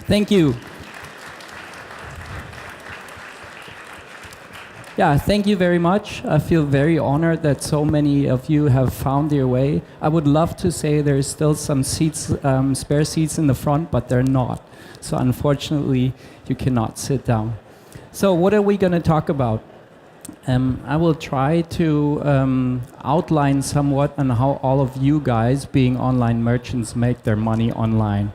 Thank you. Yeah, thank you very much. I feel very honored that so many of you have found their way. I would love to say there's still some seats, spare seats in the front, but they're not. So unfortunately, you cannot sit down. So what are we going to talk about? I will try to outline somewhat on how all of you guys, being online merchants, make their money online.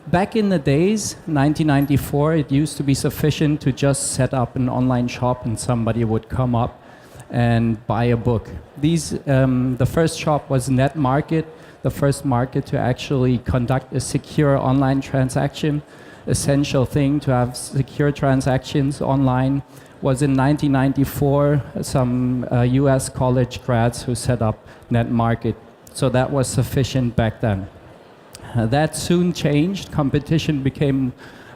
Back in the days, 1994, it used to be sufficient to just set up an online shop and somebody would come up and buy a book. The first shop was NetMarket, the first market to actually conduct a secure online transaction. Essential thing to have secure transactions online was in 1994, some US college grads who set up NetMarket. So that was sufficient back then. That soon changed. Competition became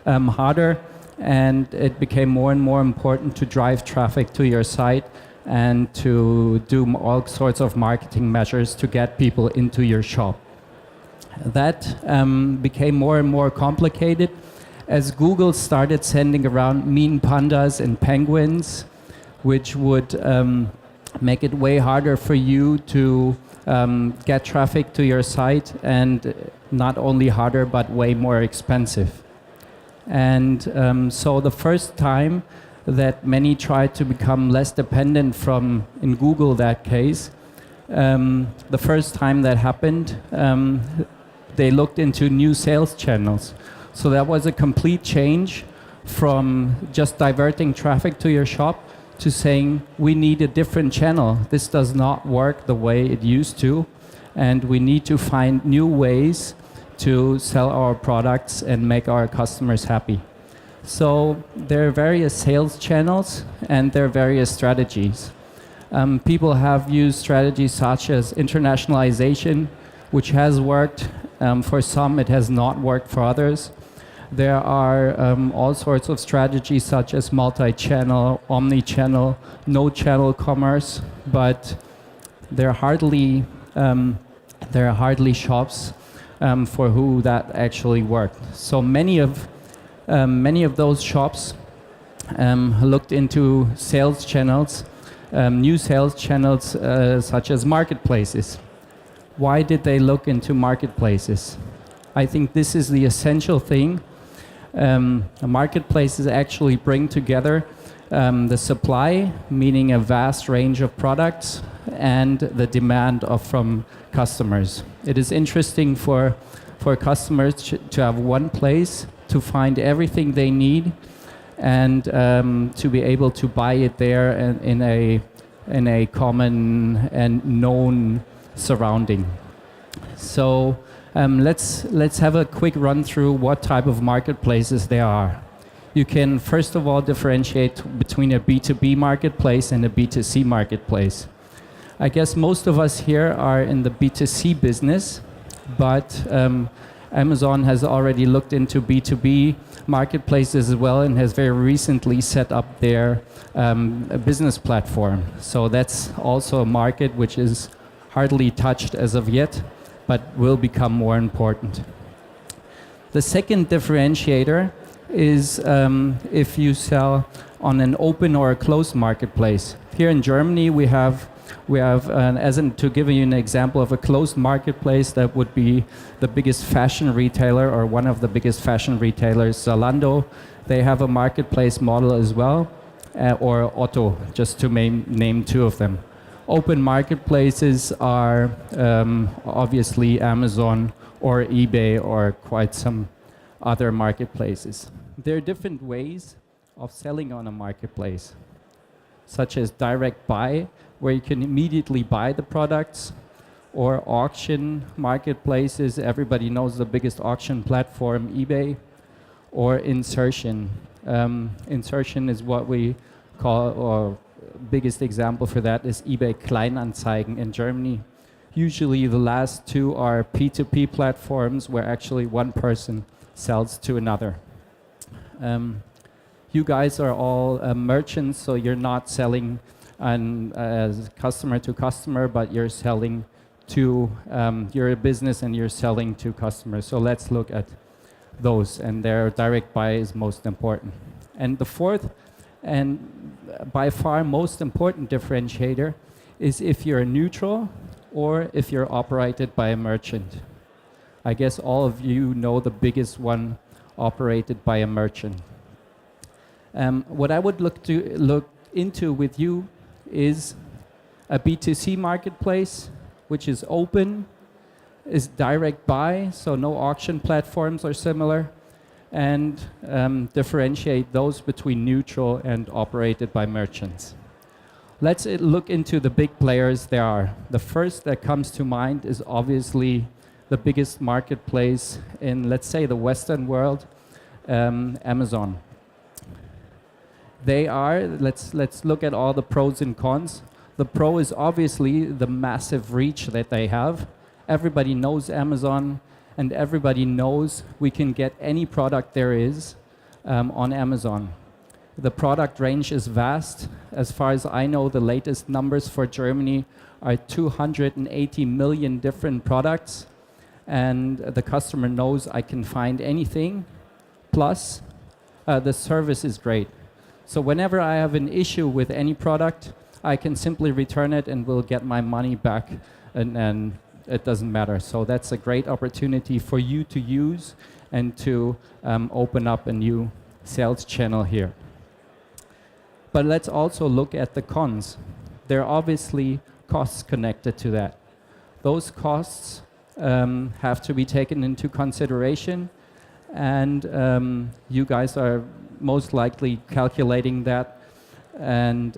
harder, and it became more and more important to drive traffic to your site and to do all sorts of marketing measures to get people into your shop. That became more and more complicated as Google started sending around mean pandas and penguins, which would make it way harder for you to get traffic to your site, and not only harder but way more expensive. And so the first time that many tried to become less dependent from, in Google that case, the first time that happened, they looked into new sales channels. So that was a complete change from just diverting traffic to your shop to saying, we need a different channel. This does not work the way it used to, and we need to find new ways to sell our products and make our customers happy. So there are various sales channels and there are various strategies. People have used strategies such as internationalization, which has worked. For some, it has not worked for others. There are all sorts of strategies such as multi-channel, omni-channel, no-channel commerce, but there are hardly shops for who that actually worked. So many of those shops looked into sales channels, new sales channels such as marketplaces. Why did they look into marketplaces? I think this is the essential thing. Marketplaces actually bring together the supply, meaning a vast range of products, and the demand from customers. It is interesting for customers to have one place to find everything they need and to be able to buy it there in a common and known surrounding. So let's have a quick run through what type of marketplaces there are. You can first of all differentiate between a B2B marketplace and a B2C marketplace. I guess most of us here are in the B2C business, but Amazon has already looked into B2B marketplaces as well and has very recently set up their business platform. So that's also a market which is hardly touched as of yet, but will become more important. The second differentiator is if you sell on an open or a closed marketplace. Here in Germany, we have to give you an example of a closed marketplace, that would be the biggest fashion retailer or one of the biggest fashion retailers, Zalando. They have a marketplace model as well, or Otto, just to name two of them. Open marketplaces are obviously Amazon or eBay or quite some other marketplaces. There are different ways of selling on a marketplace, such as direct buy, where you can immediately buy the products, or auction marketplaces. Everybody knows the biggest auction platform, eBay, or insertion. Insertion is what we call, or biggest example for that is eBay Kleinanzeigen in Germany. Usually the last two are P2P platforms where actually one person sells to another. You guys are all merchants, so you're not selling as customer to customer, but you're selling to, you're a business and you're selling to customers. So let's look at those, and their direct buy is most important. And the fourth, and by far most important differentiator, is if you're neutral or if you're operated by a merchant. I guess all of you know the biggest one, operated by a merchant. What I would look into with you is a B2C marketplace, which is open, is direct buy, so no auction platforms or similar, and differentiate those between neutral and operated by merchants. Let's look into the big players there are. The first that comes to mind is obviously the biggest marketplace in, let's say, the Western world, Amazon. They are, let's look at all the pros and cons. The pro is obviously the massive reach that they have. Everybody knows Amazon, and everybody knows we can get any product there is on Amazon. The product range is vast. As far as I know, the latest numbers for Germany are 280 million different products, and the customer knows I can find anything. Plus, the service is great. So whenever I have an issue with any product, I can simply return it and will get my money back, and it doesn't matter. So that's a great opportunity for you to use and to open up a new sales channel here. But let's also look at the cons. There are obviously costs connected to that. Those costs have to be taken into consideration, and you guys are most likely calculating that, and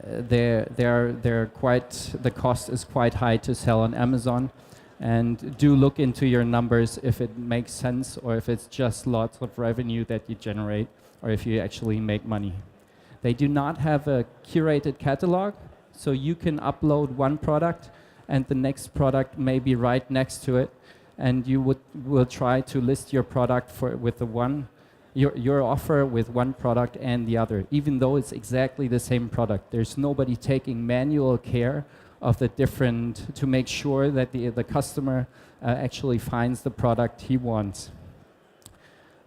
the cost is quite high to sell on Amazon. And do look into your numbers if it makes sense, or if it's just lots of revenue that you generate, or if you actually make money. They do not have a curated catalog, so you can upload one product and the next product may be right next to it, and you will try to list your product with the one, your offer with one product and the other, even though it's exactly the same product. There's nobody taking manual care of the different, to make sure that the customer actually finds the product he wants.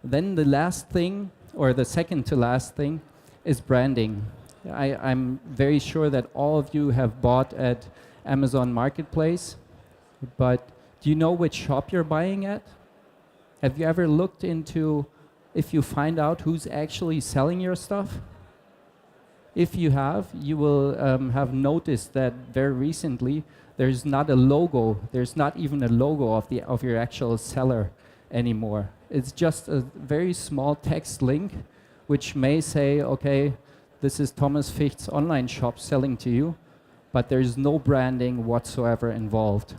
Then the last thing, or the second to last thing, is branding. I'm very sure that all of you have bought at Amazon Marketplace, but do you know which shop you're buying at? Have you ever looked into if you find out who's actually selling your stuff? If you have, you will have noticed that very recently there's not a logo, there's not even a logo of your actual seller anymore. It's just a very small text link which may say, okay, this is Thomas Ficht's online shop selling to you, but there's no branding whatsoever involved.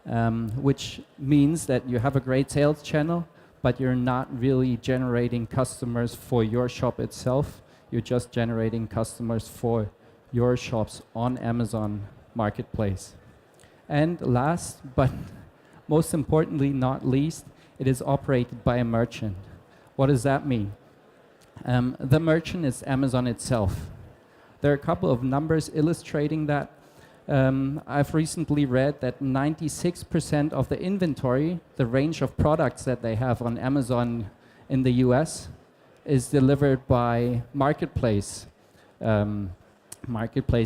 Which means that you have a great sales channel, but you're not really generating customers for your shop itself. You're just generating customers for your shops on Amazon Marketplace. And last, but most importantly, not least, it is operated by a merchant. What does that mean? The merchant is Amazon itself. There are a couple of numbers illustrating that. I've recently read that 96% of the inventory, the range of products that they have on Amazon in the US, is delivered by marketplace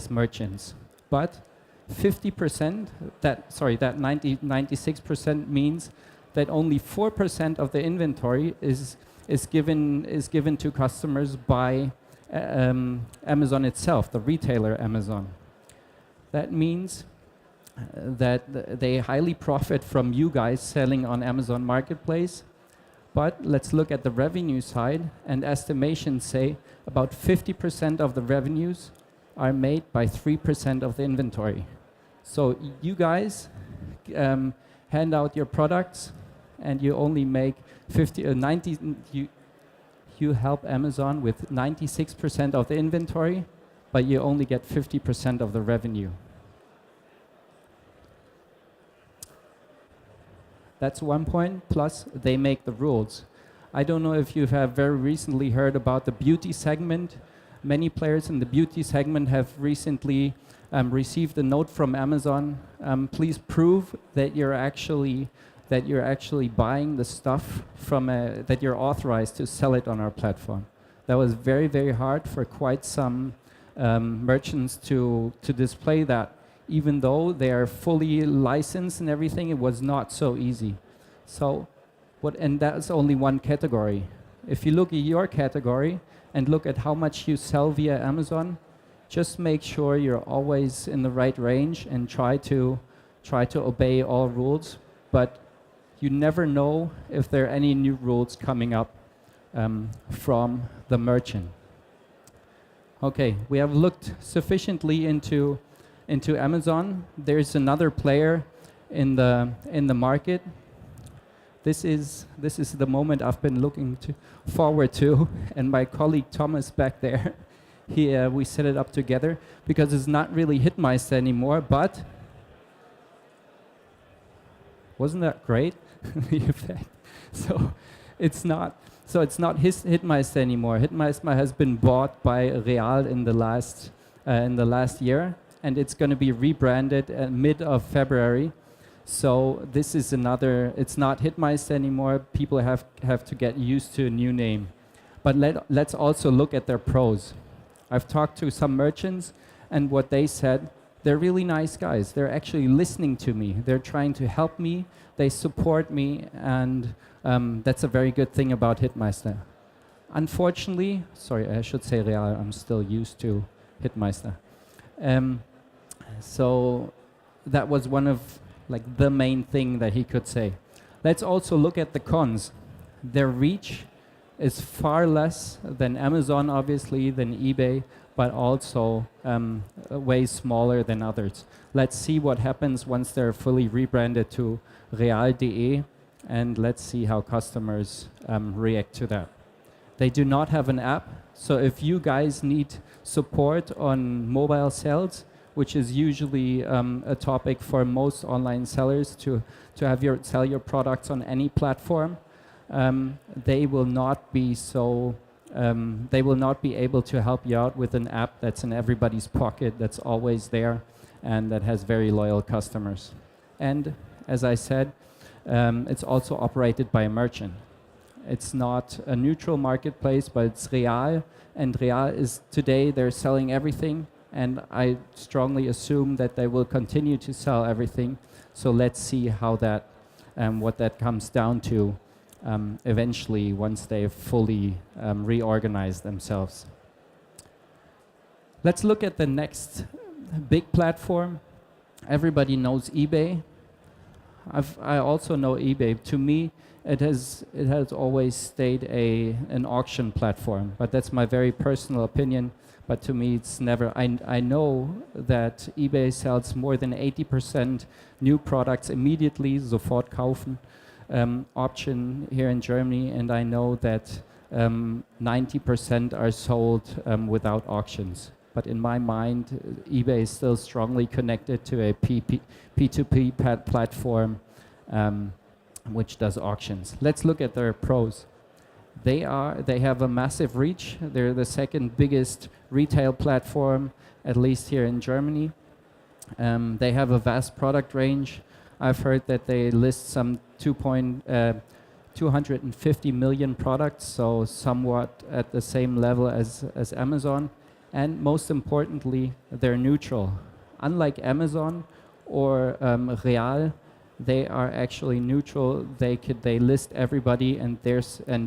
merchants. But 50%, that 96% means that only 4% of the inventory is given to customers by Amazon itself, the retailer Amazon. That means that they highly profit from you guys selling on Amazon Marketplace. But let's look at the revenue side, and estimations say about 50% of the revenues are made by 3% of the inventory. So you guys hand out your products, and you only make 90. You help Amazon with 96% of the inventory, but you only get 50% of the revenue. That's one point, plus they make the rules. I don't know if you have very recently heard about the beauty segment. Many players in the beauty segment have recently received a note from Amazon. Please prove that you're actually that you're actually buying the stuff from that you're authorized to sell it on our platform. That was very, very hard for quite some merchants to display that. Even though they are fully licensed and everything, it was not so easy. So, and that's only one category. If you look at your category and look at how much you sell via Amazon, just make sure you're always in the right range and try to obey all rules. But you never know if there are any new rules coming up from the merchant. Okay, we have looked sufficiently into Amazon. There's another player in the market. This is the moment I've been looking forward to, and my colleague Thomas back there, we set it up together because it's not really Hitmeister anymore, but wasn't that great? The effect. So it's not his Hitmeister anymore. Hitmeister has been bought by Real in the last year, and it's going to be rebranded at mid of February. So this is another. It's not Hitmeister anymore. People have to get used to a new name. But let's also look at their pros. I've talked to some merchants, and what they said, they're really nice guys. They're actually listening to me. They're trying to help me. They support me, and that's a very good thing about Hitmeister. Unfortunately, sorry, I should say Real. I'm still used to Hitmeister. So that was one of the main thing that he could say. Let's also look at the cons. Their reach is far less than Amazon, obviously, than eBay, but also way smaller than others. Let's see what happens once they're fully rebranded to Real.de, and let's see how customers react to that. They do not have an app, so if you guys need support on mobile sales, which is usually a topic for most online sellers to sell your products on any platform, they will not be able to help you out with an app that's in everybody's pocket, that's always there, and that has very loyal customers. And as I said, it's also operated by a merchant. It's not a neutral marketplace, but it's Real, and Real is today, they're selling everything, and I strongly assume that they will continue to sell everything. So let's see how that, what that comes down to eventually once they've fully reorganized themselves. Let's look at the next big platform. Everybody knows eBay. I also know eBay. To me, it has always stayed an auction platform, but that's my very personal opinion. But to me, it's never. I know that eBay sells more than 80% new products immediately, sofort kaufen, option here in Germany, and I know that 90% are sold without auctions. But in my mind, eBay is still strongly connected to a P2P platform which does auctions. Let's look at their pros. They have a massive reach. They're the second biggest retail platform, at least here in Germany. They have a vast product range. I've heard that they list some 250 million products, so somewhat at the same level as Amazon. And most importantly, they're neutral. Unlike Amazon or Real, they are actually neutral. They list everybody, and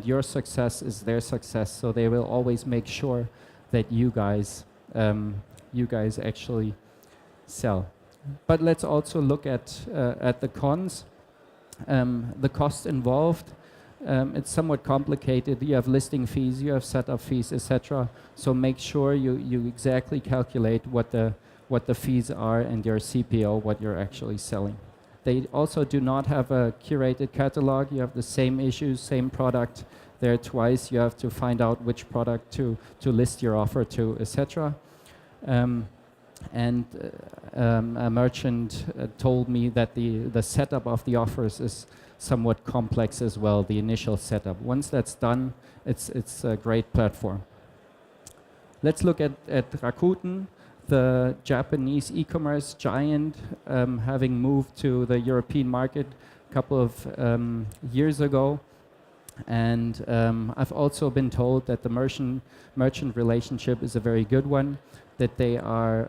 your success is their success. So they will always make sure that you guys actually sell. But let's also look at the cons. The cost involved. It's somewhat complicated. You have listing fees, you have setup fees, etc. So make sure you exactly calculate what the fees are and your CPO, what you're actually selling. They also do not have a curated catalog. You have the same issues, same product there twice. You have to find out which product to list your offer to, etc. And a merchant told me that the setup of the offers is somewhat complex as well, the initial setup. Once that's done, it's a great platform. Let's look at Rakuten, the Japanese e-commerce giant, having moved to the European market couple of years ago. And I've also been told that the merchant relationship is a very good one, that they are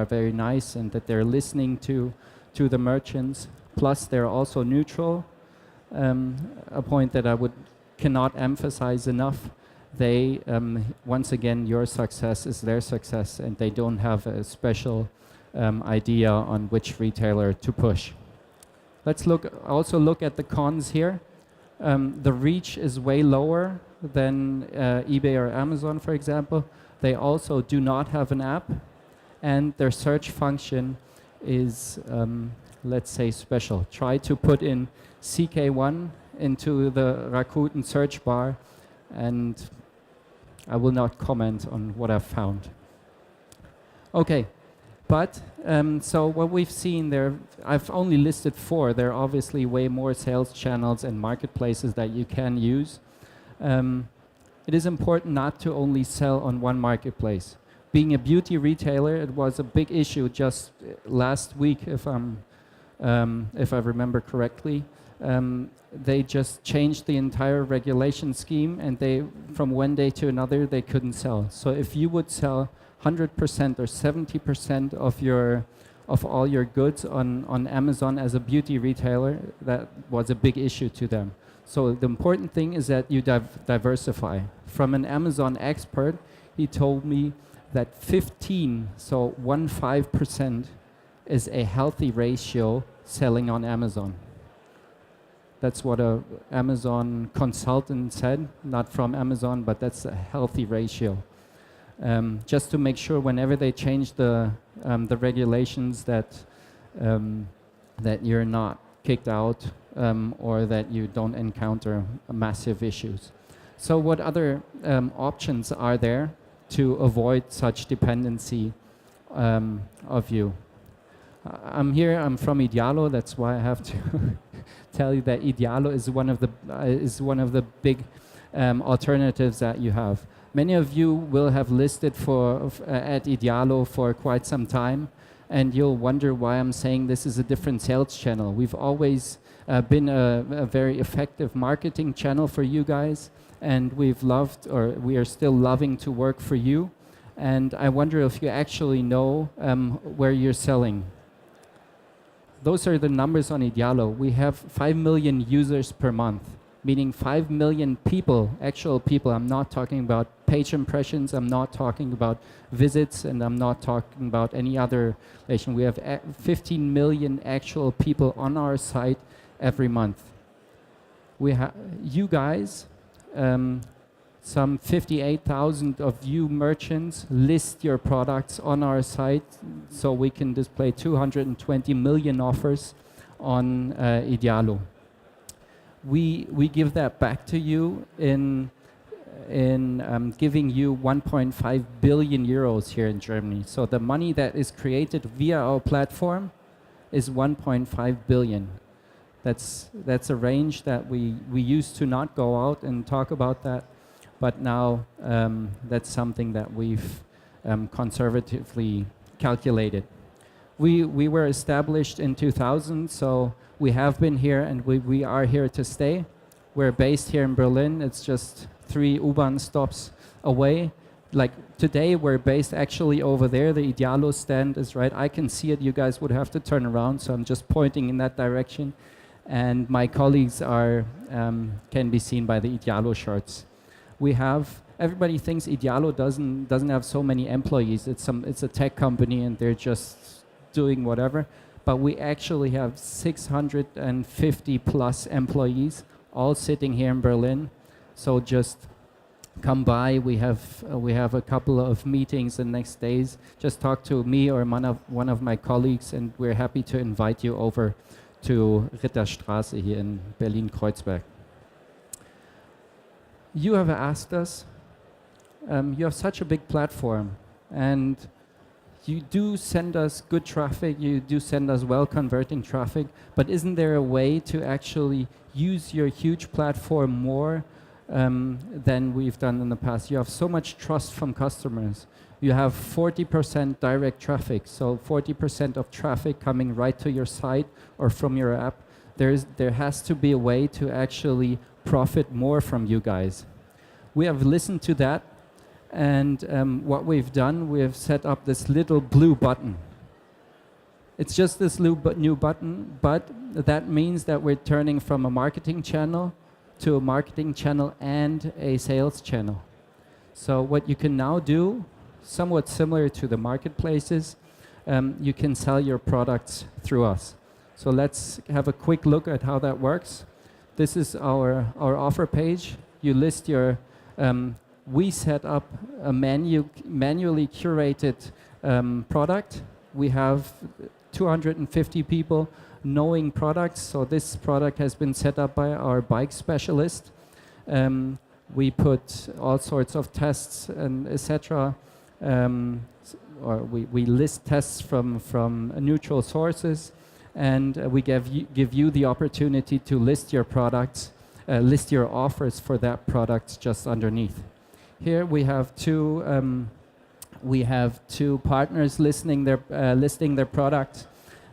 very nice and that they're listening to the merchants. Plus, they're also neutral. A point that I cannot emphasize enough. They once again, your success is their success, and they don't have a special idea on which retailer to push. Let's also look at the cons here. The reach is way lower than eBay or Amazon, for example. They also do not have an app, and their search function is, let's say, special. Try to put in CK1 into the Rakuten search bar, and I will not comment on what I've found. Okay. But, so what we've seen there, I've only listed 4. There are obviously way more sales channels and marketplaces that you can use. It is important not to only sell on one marketplace. Being a beauty retailer, it was a big issue just last week, if I remember correctly. They just changed the entire regulation scheme, and from one day to another, they couldn't sell. So if you would sell 100% or 70% of all your goods on Amazon as a beauty retailer, that was a big issue to them. So the important thing is that you diversify. From an Amazon expert, he told me that 15% is a healthy ratio selling on Amazon. That's what a Amazon consultant said, not from Amazon, but that's a healthy ratio. Just to make sure whenever they change the regulations that you're not kicked out or that you don't encounter massive issues. So what other options are there to avoid such dependency of you? I'm from Idealo. That's why I have to tell you that Idealo is one of the big alternatives that you have. Many of you will have listed at Idealo for quite some time, and you'll wonder why I'm saying this is a different sales channel. We've always been a very effective marketing channel for you guys, and we are still loving to work for you. And I wonder if you actually know where you're selling. Those are the numbers on Idealo. We have 5 million users per month, meaning 5 million people, actual people. I'm not talking about page impressions, I'm not talking about visits, and I'm not talking about any other relation. We have 15 million actual people on our site every month. You guys, some 58,000 of you merchants list your products on our site, so we can display 220 million offers on Idealo. We give that back to you in giving you 1.5 billion euros here in Germany. So the money that is created via our platform is 1.5 billion. That's a range that we used to not go out and talk about that, but now that's something that we've conservatively calculated. We were established in 2000, so we have been here and we are here to stay. We're based here in Berlin. It's just 3 U-Bahn stops away. Like today, we're based actually over there. The Idealo stand is right. I can see it. You guys would have to turn around, so I'm just pointing in that direction. And my colleagues can be seen by the Idealo shirts. Everybody thinks Idealo doesn't have so many employees. It's a tech company and they're just doing whatever. But we actually have 650 plus employees, all sitting here in Berlin. So just come by. We have a couple of meetings the next days. Just talk to me or one of my colleagues, and we're happy to invite you over to Ritterstraße here in Berlin-Kreuzberg. You have asked us, you have such a big platform, and you do send us good traffic, you do send us well-converting traffic, but isn't there a way to actually use your huge platform more than we've done in the past. You have so much trust from customers. You have 40% direct traffic, so 40% of traffic coming right to your site or from your app. There has to be a way to actually profit more from you guys. We have listened to that, and what we've done, we have set up this little blue button. It's just this new button, but that means that we're turning from a marketing channel to a marketing channel and a sales channel. So what you can now do, somewhat similar to the marketplaces, you can sell your products through us. So let's have a quick look at how that works. This is our offer page. You list your, we set up a manually curated product. We have 250 people knowing products. So this product has been set up by our bike specialist. We put all sorts of tests and etc. Or we list tests from neutral sources, and we give you the opportunity to list your products, list your offers for that product just underneath. Here we have two partners listing their product,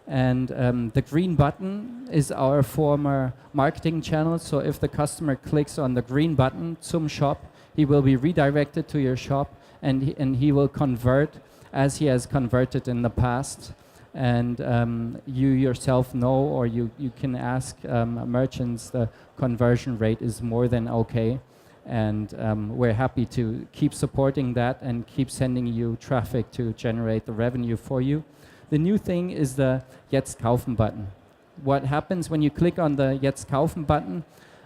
and the green button is our former marketing channel. So if the customer clicks on the green button, zum Shop, he will be redirected to your shop, and he will convert as he has converted in the past. And you yourself know, or you can ask merchants, the conversion rate is more than okay. And we're happy to keep supporting that and keep sending you traffic to generate the revenue for you. The new thing is the Jetzt kaufen button. What happens when you click on the Jetzt kaufen button,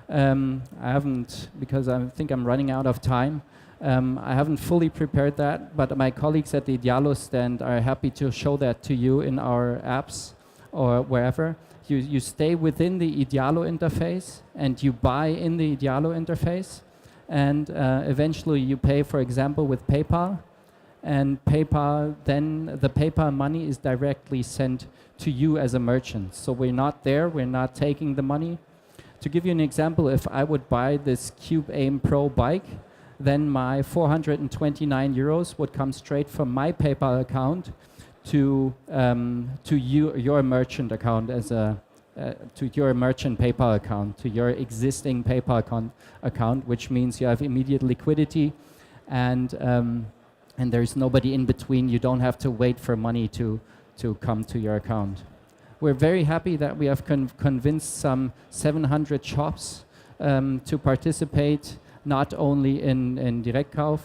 I haven't, because I think I'm running out of time, I haven't fully prepared that, but my colleagues at the Idealo stand are happy to show that to you in our apps or wherever. You stay within the Idealo interface and you buy in the Idealo interface, and eventually you pay, for example, with PayPal, and PayPal, then the PayPal money is directly sent to you as a merchant. So we're not there, we're not taking the money. To give you an example, if I would buy this Cube Aim Pro bike, then my 429 euros would come straight from my PayPal account to your merchant account as a to your merchant PayPal account, to your existing PayPal account, which means you have immediate liquidity, and there's nobody in between. You don't have to wait for money to come to your account. We're very happy that we have convinced some 700 shops to participate, not only in Direktkauf,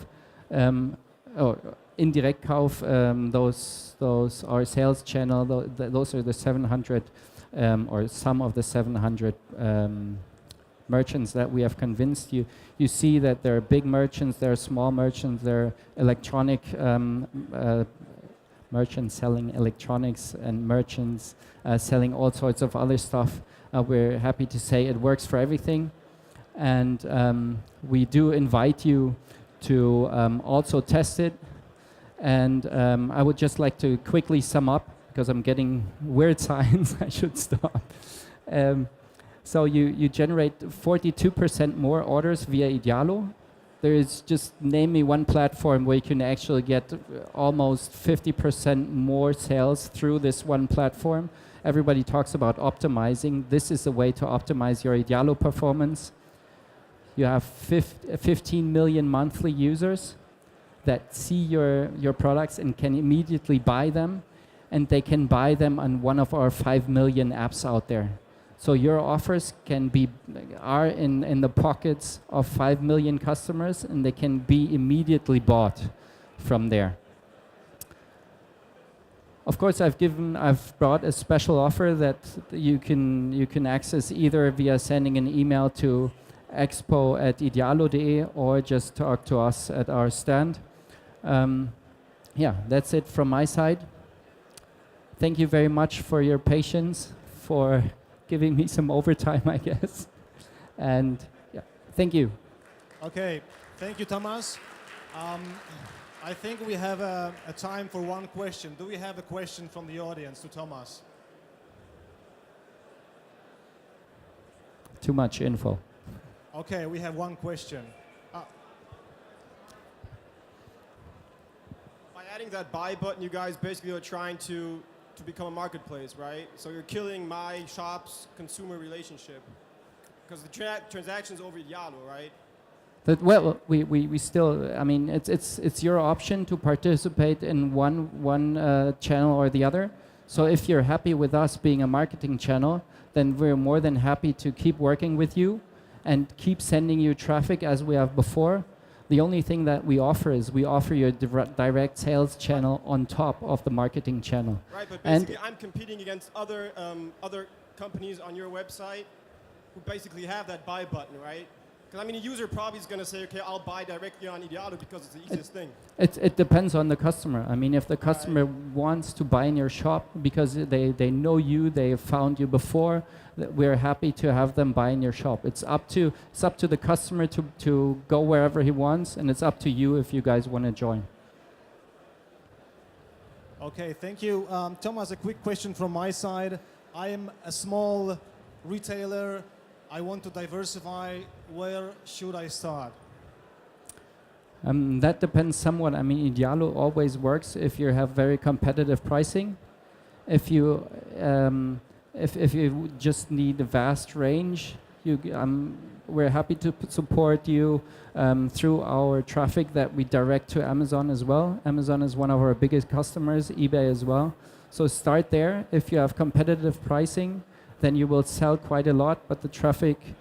or in Direktkauf, those are sales channel, those are the 700 or some of the 700 merchants that we have convinced. You see that there are big merchants, there are small merchants, there are electronic merchants selling electronics, and merchants selling all sorts of other stuff. We're happy to say it works for everything, and we do invite you to also test it. And I would just like to quickly sum up, because I'm getting weird signs, I should stop. So you generate 42% more orders via Idealo. There is, just name me one platform where you can actually get almost 50% more sales through this one platform. Everybody talks about optimizing. This is a way to optimize your Idealo performance. You have 15 million monthly users that see your products and can immediately buy them, and they can buy them on one of our 5 million apps out there. So your offers are in the pockets of 5 million customers, and they can be immediately bought from there. Of course, I've brought a special offer that you can access either via sending an email to expo@idealo.de or just talk to us at our stand. Yeah, that's it from my side. Thank you very much for your patience, for giving me some overtime, I guess. And yeah, thank you. Okay, thank you, Thomas. I think we have a time for one question. Do we have a question from the audience to Thomas? Too much info. Okay, we have one question. By adding that buy button, you guys basically are trying to become a marketplace, right? So you're killing my shop's consumer relationship. Because the transaction's over Idealo, right? That, well, we still, I mean, it's your option to participate in one channel or the other. So if you're happy with us being a marketing channel, then we're more than happy to keep working with you and keep sending you traffic as we have before. The only thing that we offer is we offer you a direct sales channel on top of the marketing channel. Right, but basically I'm competing against other companies on your website who basically have that buy button, right? Because I mean, a user probably is going to say, okay, I'll buy directly on Idealo because it's the easiest thing. It depends on the customer. I mean, if the customer wants to buy in your shop because they know you, they have found you before, we're happy to have them buy in your shop. It's up to the customer to go wherever he wants, and it's up to you if you guys want to join. Okay, thank you. Thomas, a quick question from my side. I am a small retailer. I want to diversify. Where should I start? That depends somewhat. I mean, Idealo always works if you have very competitive pricing. If you if you just need a vast range, we're happy to support you through our traffic that we direct to Amazon as well. Amazon is one of our biggest customers, eBay as well. So start there. If you have competitive pricing, then you will sell quite a lot, but the traffic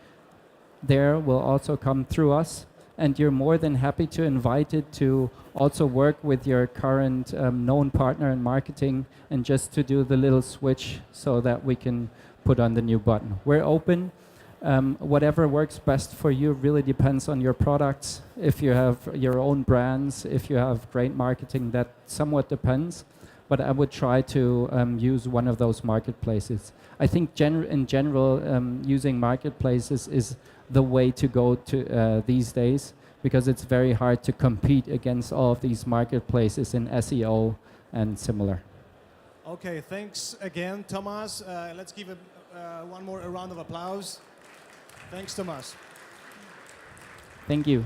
there will also come through us. And you're more than happy to invite it to also work with your current known partner in marketing and just to do the little switch so that we can put on the new button. We're open. Whatever works best for you really depends on your products. If you have your own brands, if you have great marketing, that somewhat depends. But I would try to use one of those marketplaces. I think in general, using marketplaces is the way to go to these days, because it's very hard to compete against all of these marketplaces in SEO and similar. Okay, thanks again, Thomas. Let's give one more round of applause. Thanks, Thomas. Thank you.